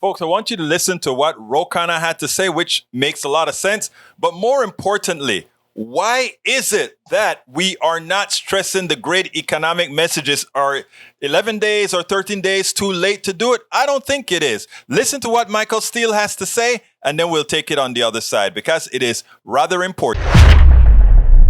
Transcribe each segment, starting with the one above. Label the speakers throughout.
Speaker 1: Folks, I want you to listen to what Rokana had to say, which makes a lot of sense. But more importantly, why is it that we are not stressing the great economic messages? Are 11 days or 13 days too late to do it? I don't think it is. Listen to what Michael Steele has to say, and then we'll take it on the other side, because it is rather important.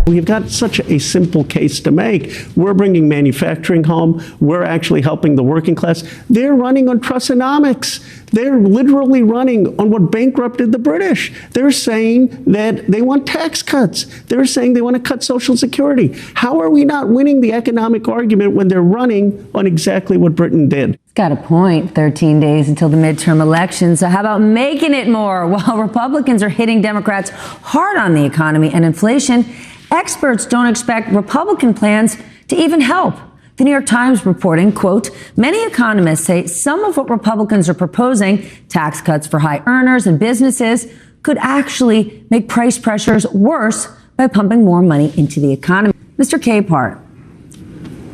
Speaker 2: We've got such a simple case to make. We're bringing manufacturing home. We're actually helping the working class. They're running on Trussonomics. They're literally running on what bankrupted the British. They're saying that they want tax cuts. They're saying they want to cut Social Security. How are we not winning the economic argument when they're running on exactly what Britain did?
Speaker 3: Got a point. 13 days until the midterm elections. So how about making it more? While Republicans are hitting Democrats hard on the economy and inflation, experts don't expect Republican plans to even help. The New York Times reporting, quote, many economists say some of what Republicans are proposing, tax cuts for high earners and businesses, could actually make price pressures worse by pumping more money into the economy. Mr. Capehart,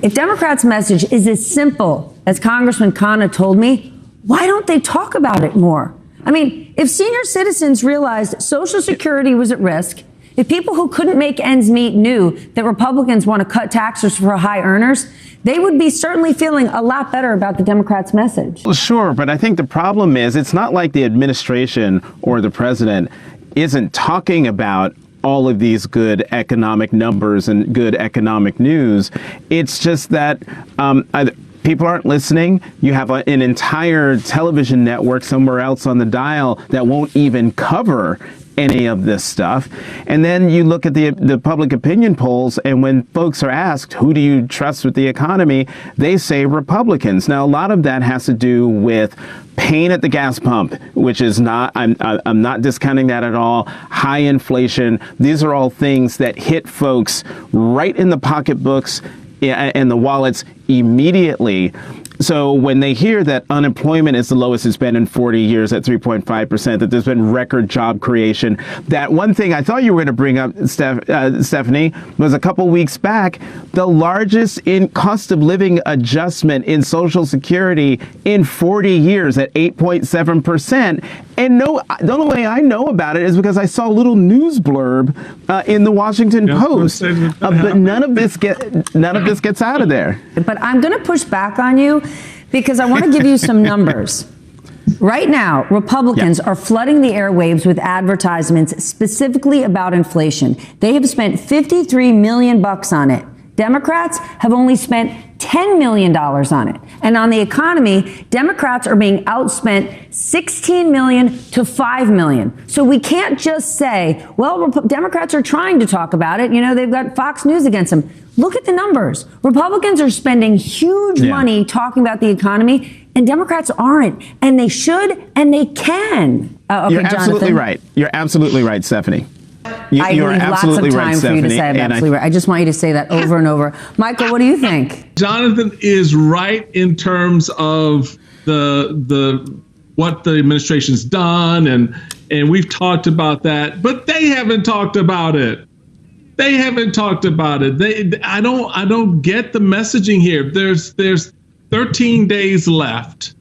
Speaker 3: if Democrats' message is as simple as Congressman Khanna told me, why don't they talk about it more? I mean, if senior citizens realized Social Security was at risk, if people who couldn't make ends meet knew that Republicans want to cut taxes for high earners, they would be certainly feeling a lot better about the Democrats' message.
Speaker 4: Well, sure, but I think the problem is it's not like the administration or the president isn't talking about all of these good economic numbers and good economic news. It's just that people aren't listening. You have an entire television network somewhere else on the dial that won't even cover any of this stuff. And then you look at the public opinion polls, and when folks are asked, who do you trust with the economy, they say Republicans. Now, a lot of that has to do with pain at the gas pump, which is not, I'm not discounting that at all. High inflation. These are all things that hit folks right in the pocketbooks and the wallets immediately. So when they hear that unemployment is the lowest it's been in 40 years at 3.5%, that there's been record job creation, that one thing I thought you were going to bring up, Stephanie, was a couple weeks back, the largest in cost of living adjustment in Social Security in 40 years at 8.7%. And no, the only way I know about it is because I saw a little news blurb in the Washington Post, but none of this gets out of there.
Speaker 3: But I'm going to push back on you because I want to give you some numbers. Right now, Republicans are flooding the airwaves with advertisements specifically about inflation. They have spent $53 million on it. Democrats have only spent $10 million on it. And on the economy, Democrats are being outspent $16 million to $5 million. So we can't just say, well, Democrats are trying to talk about it. You know, they've got Fox News against them. Look at the numbers. Republicans are spending huge money talking about the economy, and Democrats aren't. And they should, and they can.
Speaker 4: You're absolutely right. You're absolutely right, Stephanie.
Speaker 3: I need lots of time for you to say I'm absolutely right. I just want you to say that over and over. Michael, what do you think?
Speaker 5: Jonathan is right in terms of the what the administration's done, and we've talked about that, but they haven't talked about it. They haven't talked about it. I don't get the messaging here. There's 13 days left.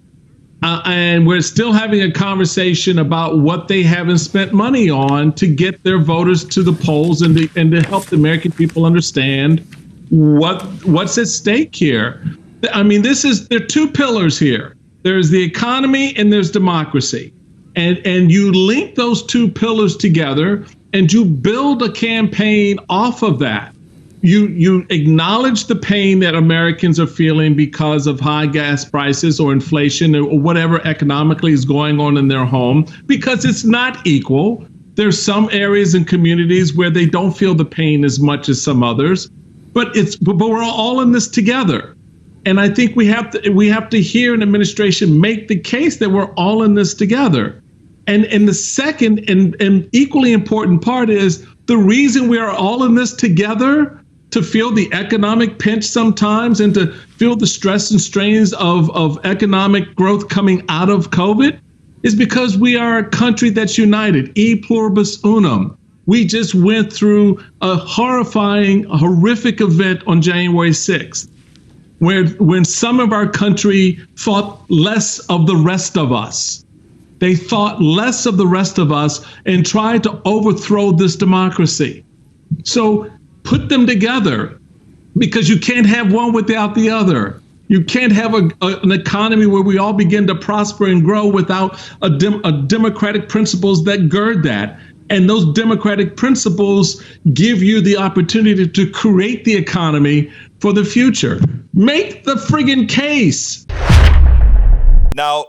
Speaker 5: And we're still having a conversation about what they haven't spent money on to get their voters to the polls and to help the American people understand what's at stake here. I mean, there are two pillars here. There's the economy and there's democracy. And you link those two pillars together and you build a campaign off of that. You acknowledge the pain that Americans are feeling because of high gas prices or inflation or whatever economically is going on in their home, because it's not equal. There's some areas and communities where they don't feel the pain as much as some others, but we're all in this together. And I think we have to hear an administration make the case that we're all in this together. And the second and equally important part is the reason we are all in this together, to feel the economic pinch sometimes and to feel the stress and strains of economic growth coming out of COVID, is because we are a country that's united. E pluribus unum. We just went through a horrific event on January 6th, when some of our country thought less of the rest of us. They thought less of the rest of us and tried to overthrow this democracy. So put them together, because you can't have one without the other. You can't have an economy where we all begin to prosper and grow without a democratic principles that gird that. And those democratic principles give you the opportunity to create the economy for the future. Make the friggin' case.
Speaker 1: Now,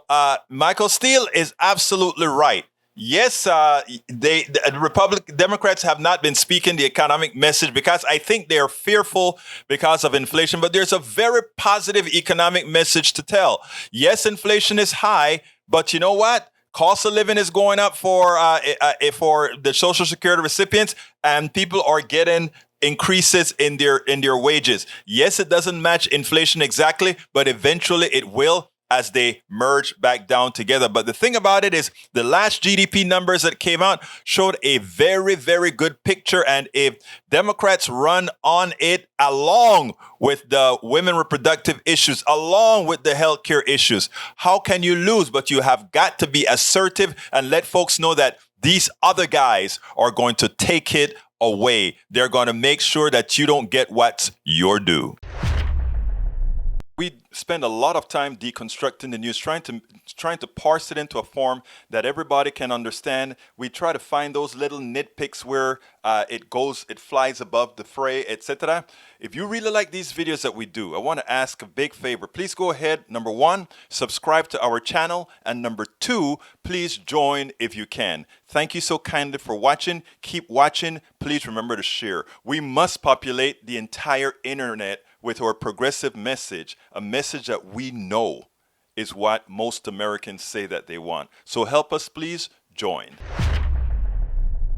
Speaker 1: Michael Steele is absolutely right. Yes, the Democrats have not been speaking the economic message because I think they are fearful because of inflation, but there's a very positive economic message to tell. Yes, inflation is high, but you know what? Cost of living is going up for the Social Security recipients, and people are getting increases in their wages. Yes, it doesn't match inflation exactly, but eventually it will, as they merge back down together. But the thing about it is the last GDP numbers that came out showed a very, very good picture. And if Democrats run on it along with the women reproductive issues, along with the healthcare issues, how can you lose? But you have got to be assertive and let folks know that these other guys are going to take it away. They're going to make sure that you don't get what's your due. We spend a lot of time deconstructing the news, trying to parse it into a form that everybody can understand. We try to find those little nitpicks where it flies above the fray, etc. If you really like these videos that we do, I want to ask a big favor. Please go ahead. Number one, subscribe to our channel. And number two, please join if you can. Thank you so kindly for watching. Keep watching. Please remember to share. We must populate the entire internet with our progressive message, a message that we know is what most Americans say that they want. So help us, please join.